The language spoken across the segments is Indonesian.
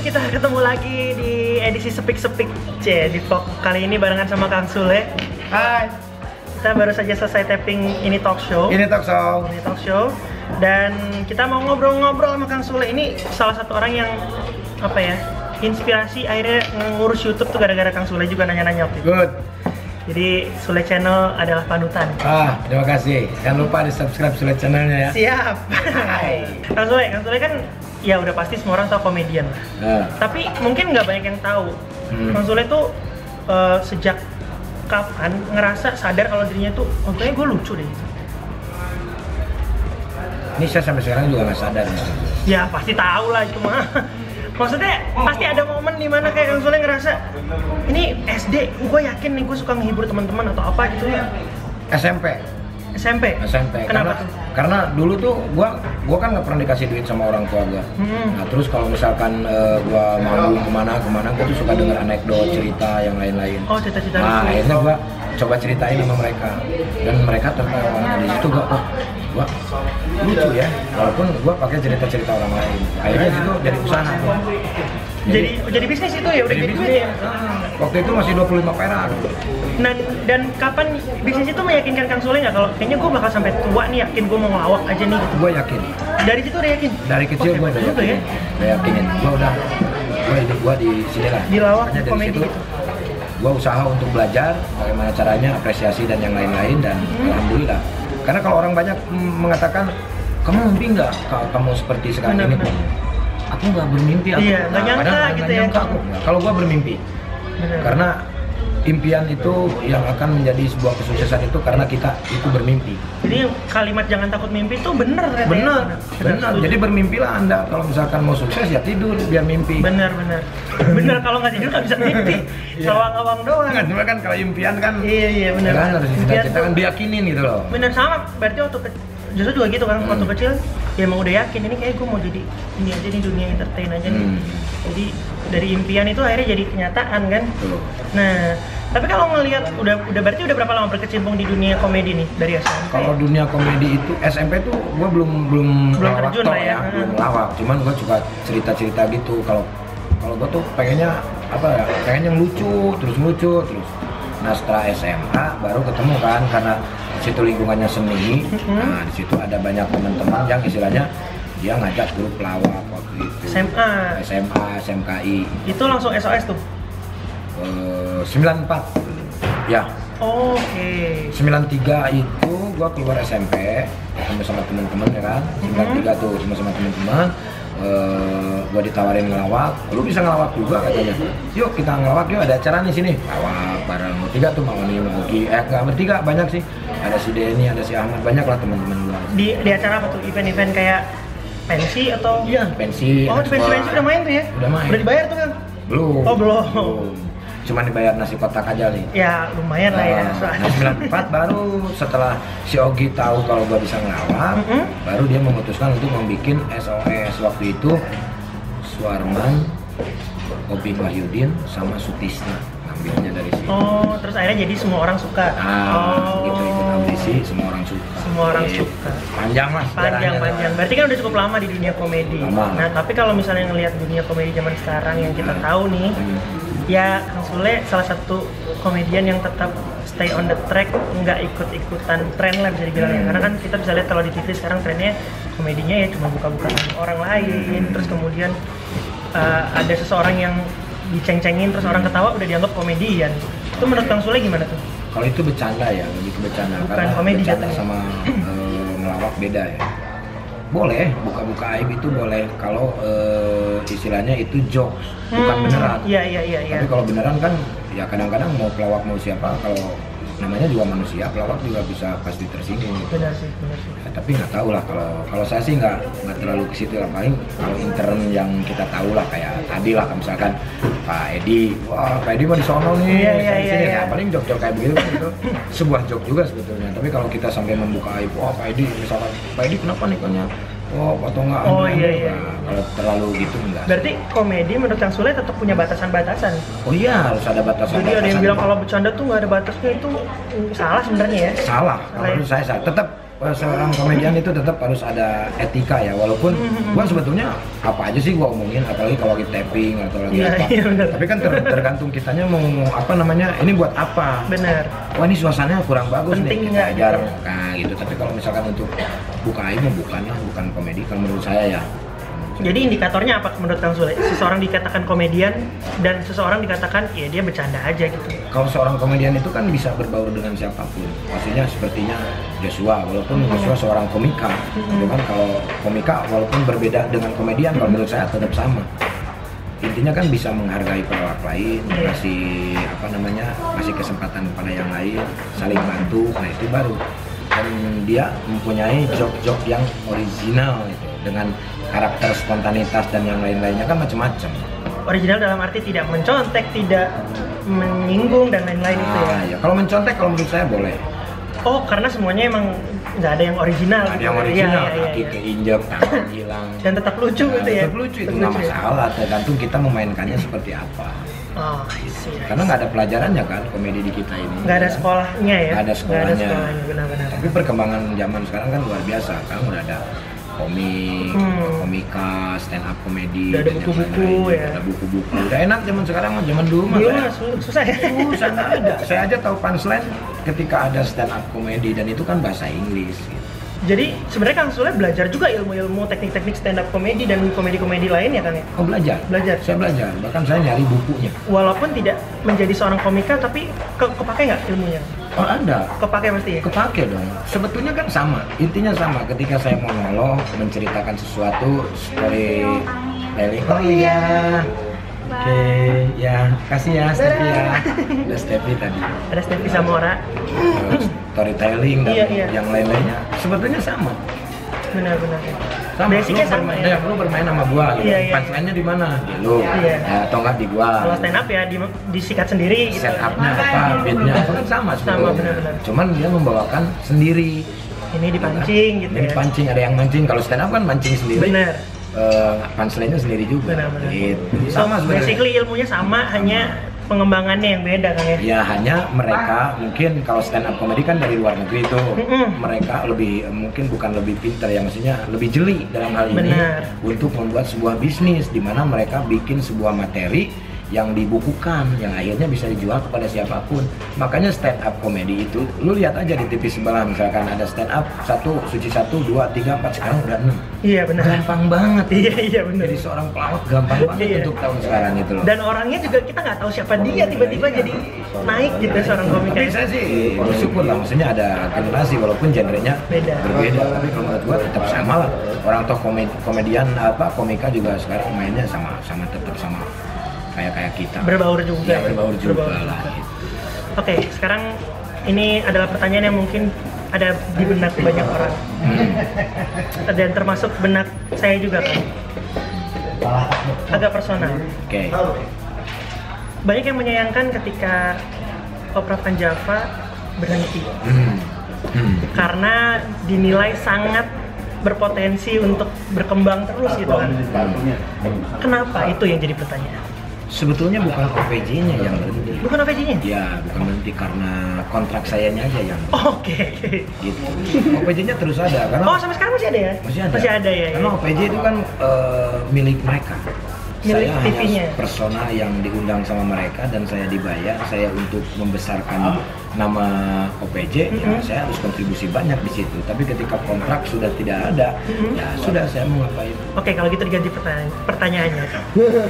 kita ketemu lagi di edisi Sepik-Sepik di vlog kali ini barengan sama Kang Sule. Hai. Kita baru saja selesai tapping ini talk show. Ini talk show. Dan kita mau ngobrol-ngobrol sama Kang Sule. Ini salah satu orang yang apa ya? Inspirasi akhirnya ngurus YouTube tuh gara-gara Kang Sule juga nanya-nanya waktu itu. Good. Jadi Sule Channel adalah panutan. Terima kasih. Jangan lupa di subscribe Sule channelnya ya. Siap. Hai. Kang Sule kan ya udah pasti semua orang tahu komedian lah. Tapi mungkin nggak banyak yang tahu. Kang Sule tuh sejak kapan ngerasa sadar kalau dirinya tuh, oh kayaknya gue lucu deh. Ini saya sampai sekarang juga nggak sadar. Ya pasti tahu lah itu mah. Maksudnya pasti ada momen dimana kayak Kang Sule ngerasa ini SD, gue yakin nih gue suka menghibur teman-teman atau apa gitu ya. SMP. Kenapa tuh? Karena dulu tuh gua kan nggak pernah dikasih duit sama orang tua gua. Nah terus kalau misalkan gua manggung kemana gua tuh suka dengar anekdot, cerita yang lain-lain. Oh, cerita-cerita. Nah akhirnya gua coba ceritain sama mereka dan mereka tertawa. Nah, di situ gua lucu ya, walaupun gua pakai cerita-cerita orang lain. Akhirnya itu jadi usaha. Jadi bisnis itu ya, udah jadi duit ya? Waktu itu masih 25 perak. Nah, dan kapan bisnis itu meyakinkan Kang Sule nggak kalau kayaknya gue bakal sampai tua nih, yakin gue mau ngelawak aja nih gitu? Gue yakin. Dari situ udah yakin? Dari kecil gue udah yakin. Ya? Udah yakinin. Gue di sini lah. Di lawak komedi gitu? Gue usaha untuk belajar bagaimana caranya, apresiasi dan yang lain-lain, dan alhamdulillah. Karena kalau orang banyak mengatakan, kamu mimpi nggak kamu seperti sekarang ini? Aku nggak bermimpi. Iya, nggak nyangka gitu ya. Kalau gue bermimpi. Karena impian itu yang akan menjadi sebuah kesuksesan itu karena kita itu bermimpi. Jadi kalimat jangan takut mimpi itu bener kan? Bener. Jadi bermimpilah Anda. Kalau misalkan mau sukses ya tidur biar mimpi. Bener. Kalau nggak tidur nggak bisa mimpi. Awang-awang doang. Cuma kan kalau impian kan. Iya bener. Kan harus kita kan diyakinin gitu loh. Bener, sama. Berarti waktu justru juga gitu kan, waktu kecil ya emang udah yakin ini kayak gue mau jadi ini aja nih, dunia entertain aja nih. Jadi dari impian itu akhirnya jadi kenyataan kan. Nah, tapi kalau ngelihat udah berarti udah berapa lama berkecimpung di dunia komedi nih dari SMP? Kalau dunia komedi itu SMP tuh gue belum lawak terjun lah ya. Belum lawak, cuman gue suka cerita gitu. Kalau gue tuh pengennya apa ya? Pengen yang lucu terus. Nah setelah SMA baru ketemu kan, karena di situ lingkungannya seni. Nah di situ ada banyak teman-teman yang istilahnya dia ngajak grup pelawak waktu itu. SMA, SMKI. Itu langsung SOS tuh? 94 ya. Oke. 93 itu gua keluar SMP ketemu sama teman-teman ya kan. 93 tuh sama teman-teman. Gua ditawarin ngelawak, lu bisa ngelawak juga katanya. Yuk kita ngelawak, yuk ada acara nih sini. Lawak bareng bertiga tuh, nggak bertiga, banyak sih. Ada si Denny, ada si Ahmad, banyak lah teman-teman gua. Di acara apa tuh? Event-event kayak pensi atau? Iya, pensi. Oh, di pensi udah main tuh ya? Udah main. Udah dibayar tuh kan? Belum. Oh, belum. Cuma dibayar nasi kotak aja nih. Ya lumayan lah ya. Nah 94 baru setelah si Ogi tahu kalau gua bisa ngelawak, baru dia memutuskan untuk membuat SOS. Waktu itu Suarman, Obin Wahyudin sama Sutisna ngambilnya dari sini. Oh, terus akhirnya jadi semua orang suka. Gitu ikut audisi, semua orang suka. Suka. Panjang lah. Panjang. Berarti kan udah cukup lama di dunia komedi. Nah, tapi kalau misalnya ngelihat dunia komedi zaman sekarang yang kita tahu nih, ya Kang Sule salah satu komedian yang tetap stay on the track, nggak ikut-ikutan tren lah bisa dibilang ya. Karena kan kita bisa lihat kalau di TV sekarang trennya komedinya ya cuma buka-buka orang lain, terus kemudian ada seseorang yang diceng-cengin terus orang ketawa udah dianggap komedian. Itu menurut Kang Sule gimana tuh? Kalau itu bercanda ya, lebih ke bercanda. Bukan karena komedi bercanda jatuhnya. sama ngelawak beda ya. Boleh, buka-buka aib itu boleh kalau istilahnya itu jokes, bukan beneran. Iya. Tapi kalau beneran kan ya kadang-kadang mau pelawak mau siapa, kalau namanya juga manusia, pelawak juga bisa pasti tersinggung. Benar sih. Ya, tapi nggak tahu lah, kalau saya sih nggak terlalu ke situ lah. Paling kalau intern yang kita tahu lah, kayak tadi lah misalkan Pak Edi, wah Pak Edi mah di sono nih, iya. Nah, paling jok-jok kayak begitu kan itu sebuah jok juga sebetulnya. Tapi kalau kita sampai membuka aib, wah Pak Edi misalkan, Pak Edi kenapa nih kayaknya? Oh, atau enggak? Iya. Kalau terlalu gitu enggak. Berarti komedi menurut Kang Sule tetap punya batasan-batasan. Oh iya, harus ada batasan. Jadi ada yang bilang kalau bercanda tuh nggak ada batasnya, itu salah sebenarnya ya. Salah. Kalau menurut saya salah. Tetap seorang komedian itu tetap harus ada etika ya, walaupun gua sebetulnya apa aja sih gua omongin, apalagi kalau lagi tapping atau lagi apa. Tapi kan tergantung kitanya mau ngomong apa namanya, ini buat apa. Benar. Wah ini suasananya kurang bagus penting nih, kita ajar gitu. Tapi kalau misalkan untuk buka aib bukan komedi kalau menurut saya ya. Jadi indikatornya apa menurut Kang Sule? Seseorang dikatakan komedian dan seseorang dikatakan ya dia bercanda aja gitu. Kalau seorang komedian itu kan bisa berbaur dengan siapapun. Maksudnya sepertinya Joshua, walaupun Joshua seorang komika, itu kan kalau komika walaupun berbeda dengan komedian, kalau menurut saya tetap sama. Intinya kan bisa menghargai pelawak lain, kasih kesempatan pada yang lain, saling bantu, nah itu baru. Dan dia mempunyai joke-joke yang original gitu, dengan karakter spontanitas dan yang lain-lainnya kan macam-macam. Original dalam arti tidak mencontek, tidak menyinggung dan lain-lain itu ya. Ya. Kalau mencontek kalau menurut saya boleh. Oh, karena semuanya emang nggak ada yang original. Ada yang original, kaki keinjek, tangan hilang. Dan tetap lucu gitu ya. Tetap lucu itu nggak masalah, tergantung kita memainkannya seperti apa. Oh, isi. Karena nggak ada pelajarannya kan komedi di kita ini. Nggak ada sekolahnya ya. Nggak ada sekolahnya. Benar-benar. Tapi perkembangan zaman sekarang kan luar biasa. Sekarang udah ada komik, komika, stand up komedi, udah ada buku-buku ya. Ada buku-buku. Udah enak zaman sekarang, zaman dulu mah. Susah ya. Susah nggak ada. Saya aja tahu punchline ketika ada stand up komedi dan itu kan bahasa Inggris. Gitu. Jadi sebenarnya Kang Sule belajar juga ilmu-ilmu teknik-teknik stand up komedi dan komedi-komedi lain ya Kang ya? Oh belajar? Belajar? Saya belajar, bahkan saya nyari bukunya. Walaupun tidak menjadi seorang komika tapi kepake nggak ilmunya? Oh ada. Kepake pasti ya? Kepake dong. Sebetulnya kan sama, intinya sama. Ketika saya monolog, menceritakan sesuatu, storytelling. Oh iya. Oke, ya kasih ya Steffi ya. Ada Steffi tadi. Ada Steffi Samora. Storytelling dan yang lain-lainnya sebetulnya sama. Benar-benar. Sama. Basicnya sama ya. Lu bermain sama gua. Gitu. Punchline-nya di mana? Di lu. Iya. Ya, atau enggak di gua. Kalau stand up ya disikat sendiri. Gitu. Set up-nya apa, beat-nya apa kan sama sebetulnya. Sama benar-benar. Cuman dia membawakan sendiri. Ini dipancing gitu ya. Ini dipancing, ada yang mancing. Kalau stand up kan mancing sendiri. Benar. Punchline-nya sendiri juga. Benar-benar. Gitu. Sama sebenarnya. Basically ilmunya sama, hanya pengembangannya yang beda kan ya? Ya hanya mereka mungkin kalau stand up comedy kan dari luar negeri itu mereka lebih mungkin bukan lebih pintar ya, maksudnya lebih jeli dalam hal ini untuk membuat sebuah bisnis di mana mereka bikin sebuah materi yang dibukukan, yang akhirnya bisa dijual kepada siapapun. Makanya stand up comedy itu, lu lihat aja di TV sebelah misalkan ada stand up 1, Suci 1, 2, 3, 4, sekarang udah 6. Iya benar. Gampang banget. Iya benar. Jadi seorang pelawak gampang banget untuk tahun sekarang itu loh. Dan orangnya juga kita nggak tahu siapa dia, tiba-tiba jadi naik gitu seorang komika. Tapi saya sih bersyukur lah, maksudnya ada generasi walaupun genrenya berbeda. Tapi kalau menurut gua tetap sama lah. Orang toh komedian komika juga sekarang mainnya sama tetap sama kayak kita. Berbaur juga. Ya, berbaur juga lah. Gitu. Oke, sekarang ini adalah pertanyaan yang mungkin ada di benak banyak orang. Dan termasuk benak saya juga kan. Agak personal. Oke. Banyak yang menyayangkan ketika Oprah Van Java berhenti. Karena dinilai sangat berpotensi untuk berkembang terus gitu kan. Kenapa itu yang jadi pertanyaan? Sebetulnya bukan OPJ-nya yang berhenti. Bukan OPJ-nya? Ya, bukan berhenti karena kontrak sayanya aja yang. Oke. Gitu. OPJ-nya terus ada karena. Oh, sampai sekarang masih ada ya? Masih ada ya. Karena ya. OPJ itu kan milik mereka. Milik saya TV-nya. hanya persona yang diundang sama mereka dan saya dibayar. Saya untuk membesarkan nama OPJ, ya saya harus kontribusi banyak di situ. Tapi ketika kontrak sudah tidak ada, ya sudah saya mau ngapain. Oke, kalau gitu diganti pertanyaannya.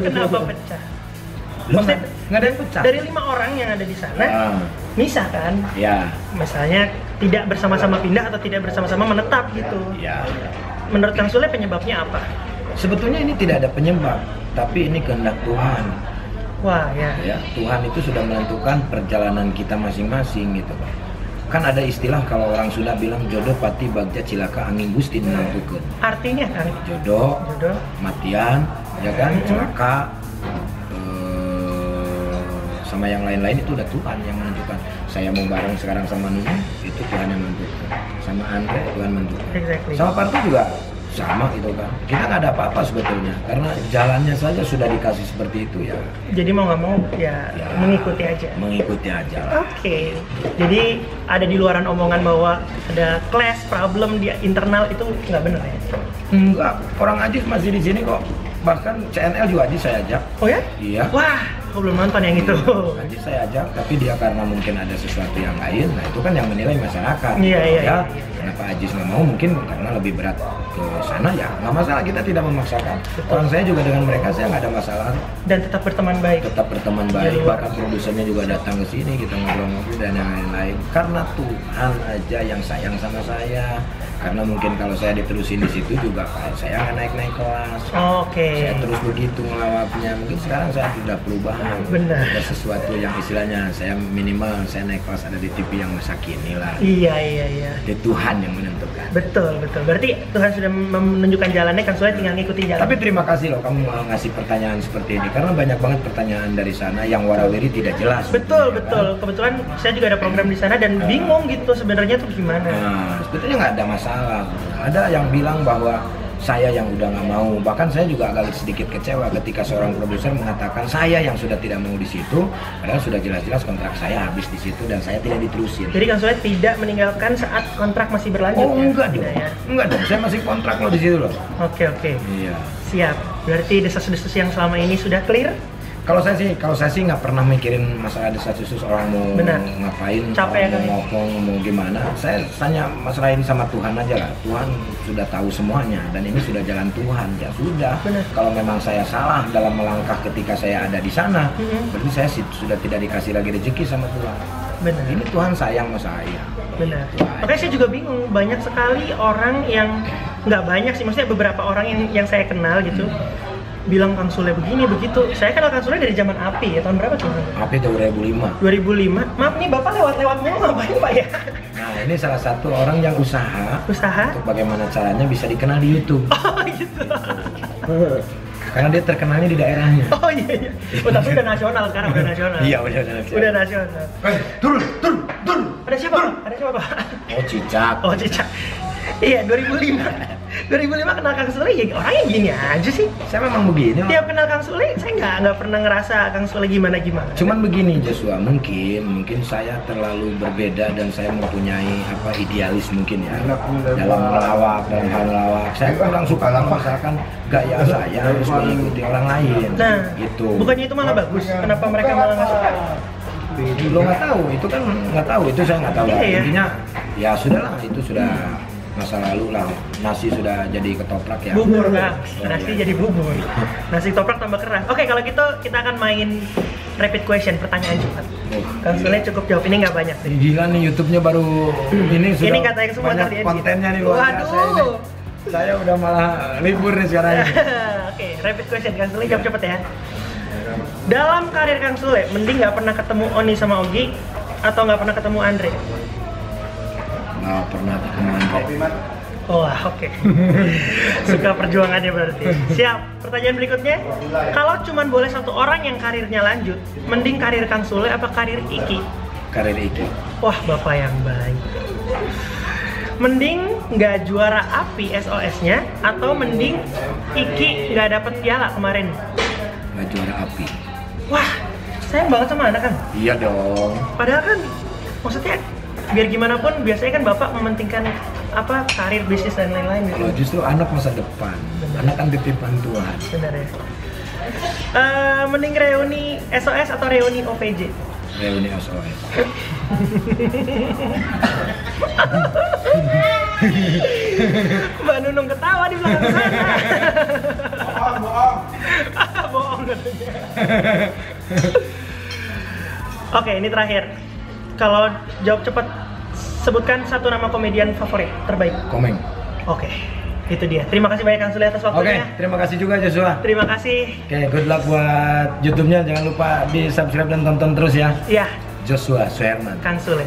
Kenapa pecah? Nggak ada yang pecah. Dari 5 orang yang ada di sana, misah kan? Ya. Misalnya tidak bersama-sama pindah atau tidak bersama-sama menetap gitu. Ya. Menurut Kang Sule penyebabnya apa? Sebetulnya ini tidak ada penyebab, tapi ini kehendak Tuhan. Wah ya. Ya, Tuhan itu sudah menentukan perjalanan kita masing-masing gitu, Pak. Kan ada istilah kalau orang Sunda bilang jodoh pati bagja cilaka angin gusti menentukan. Artinya kan? Jodoh, matian, ya kan, celaka. Sama yang lain-lain itu udah Tuhan yang menentukan. Saya mau bareng sekarang sama Nuna, itu Tuhan yang menentukan. Sama Andre, Tuhan menentukan. Exactly. Sama Parto juga sama gitu kan. Kita nggak ada apa-apa sebetulnya, karena jalannya saja sudah dikasih seperti itu ya. Jadi mau nggak mau ya mengikuti aja. Mengikuti aja lah. Oke. Jadi ada di luaran omongan bahwa ada clash problem di internal itu nggak benar ya? Enggak, orang Ajis masih di sini kok. Bahkan CNL juga Ajis saya ajak. Oh ya? Iya. Wah, aku belum nonton yang itu. Ajis saya ajak, tapi dia karena mungkin ada sesuatu yang lain, nah itu kan yang menilai masyarakat. Iya. Kenapa Ajis nggak mau? Mungkin karena lebih berat ke sana ya. Nggak masalah, kita tidak memaksakan. Betul. Orang saya juga dengan mereka saya nggak ada masalah. Dan tetap berteman baik. Tetap berteman baik. Iya. Bahkan produsernya juga datang ke sini, kita ngobrol-ngobrol dan yang lain-lain. Karena Tuhan aja yang sayang sama saya. Karena mungkin kalau saya diterusin di situ juga saya nggak naik-naik kelas. Oke. Saya terus begitu ngelawaknya. Mungkin sekarang saya sudah perubahan. Benar. Ada sesuatu yang istilahnya saya minimal saya naik kelas ada di TV yang masa kini lah. Iya. Itu Tuhan yang menentukan. Betul. Berarti Tuhan sudah menunjukkan jalannya, kan soalnya tinggal ngikutin jalan. Tapi terima kasih loh kamu ngasih pertanyaan seperti ini karena banyak banget pertanyaan dari sana yang warawiri tidak jelas. Betul. Kan? Kebetulan saya juga ada program di sana dan bingung gitu sebenarnya tuh gimana. Nah, sebetulnya nggak ada masalah. Ada yang bilang bahwa saya yang udah nggak mau, bahkan saya juga agak sedikit kecewa ketika seorang produser mengatakan saya yang sudah tidak mau di situ, padahal sudah jelas-jelas kontrak saya habis di situ dan saya tidak diterusin. Jadi kan soalnya tidak meninggalkan saat kontrak masih berlanjut. Oh enggak dong, ya? enggak dong, saya masih kontrak loh di situ loh. Oke. Iya. Siap. Berarti desas-desus yang selama ini sudah clear? Kalau saya sih nggak pernah mikirin masalah desas-desus orang mau ngapain, capek orang mau ngomong, mau gimana. Saya tanya masalah ini sama Tuhan aja lah. Tuhan sudah tahu semuanya dan ini sudah jalan Tuhan. Ya sudah. Benar. Kalau memang saya salah dalam melangkah ketika saya ada di sana, berarti saya sudah tidak dikasih lagi rezeki sama Tuhan. Benar. Ini Tuhan sayang sama saya. Benar. Makanya saya juga bingung. Banyak sekali orang yang nggak banyak sih, maksudnya beberapa orang yang saya kenal gitu. Bilang Kang Sule begini begitu. Saya kenal Kang Sule dari zaman API ya, tahun berapa tuh? API 2005. 2005. Maaf nih Bapak lewat-lewat mulu ngapain Pak ya? Nah, ini salah satu orang yang usaha untuk bagaimana caranya bisa dikenal di YouTube. Oh gitu. Karena dia terkenalnya di daerahnya. Oh iya. Oh tapi udah nasional sekarang, udah nasional. Iya, udah nasional. Udah nasional. Turun. Ada siapa? Ada siapa Pak? Oh, Cicak. Iya, 2005 kenal Kang Sule ya orangnya gini aja sih. Saya memang begini. Tiap kenal Kang Sule, saya nggak pernah ngerasa Kang Sule gimana. Cuman begini Joshua, mungkin saya terlalu berbeda dan saya mempunyai idealis mungkin ya dalam melawak, dalam hal melawak. Saya kurang suka misalkan gaya saya harus mengikuti orang lain. Nah, gitu. Bukannya itu malah bagus? Kenapa mereka malah nggak suka? Lo nggak tahu, itu kan nggak tahu, itu saya nggak tahu. Iya. Intinya ya sudahlah, itu sudah masa lalu lah. Nasi sudah jadi ketoprak ya. Bubur Kang, nasi jadi bubur. Nasi ketoprak tambah keras. Oke, kalau gitu kita akan main rapid question, pertanyaan cepat. Kang Sule cukup jawab, ini nggak banyak sih. Gila nih YouTube-nya baru ini sudah kata yang semua banyak kontennya nih luar biasa ini. Saya udah malah libur nih sekarang. Oke, rapid question Kang Sule jawab cepet ya. Dalam karir Kang Sule, mending nggak pernah ketemu Oni sama Ogi atau nggak pernah ketemu Andre? Nggak pernah ketemu Andre. Wah, oke. Suka perjuangannya berarti. Siap. Pertanyaan berikutnya, kalau cuman boleh satu orang yang karirnya lanjut, mending karir Kang Sule apa karir Iki? Karir Iki. Wah, Bapak yang baik. Mending nggak juara API SOS-nya atau mending Iki nggak dapet piala kemarin? Nggak juara API. Wah, sayang banget sama anak kan? Iya dong. Padahal kan, maksudnya biar gimana pun biasanya kan Bapak mementingkan karir, bisnis dan lain-lain gitu. Kalau justru anak masa depan. Benar. Anak kan titipan Tuhan. Benar ya. Mending reuni SOS atau reuni OVJ? Reuni SOS. Mbak Nunung ketawa di belakang sana. Bohong katanya. Oke, ini terakhir. Kalau jawab cepat, sebutkan satu nama komedian favorit terbaik. Komeng. Oke, itu dia. Terima kasih banyak Kang Sule atas waktunya. Oke, terima kasih juga Joshua. Terima kasih. Oke, good luck buat YouTube-nya. Jangan lupa di subscribe dan tonton terus ya. Iya. Joshua Suherman. Kang Sule.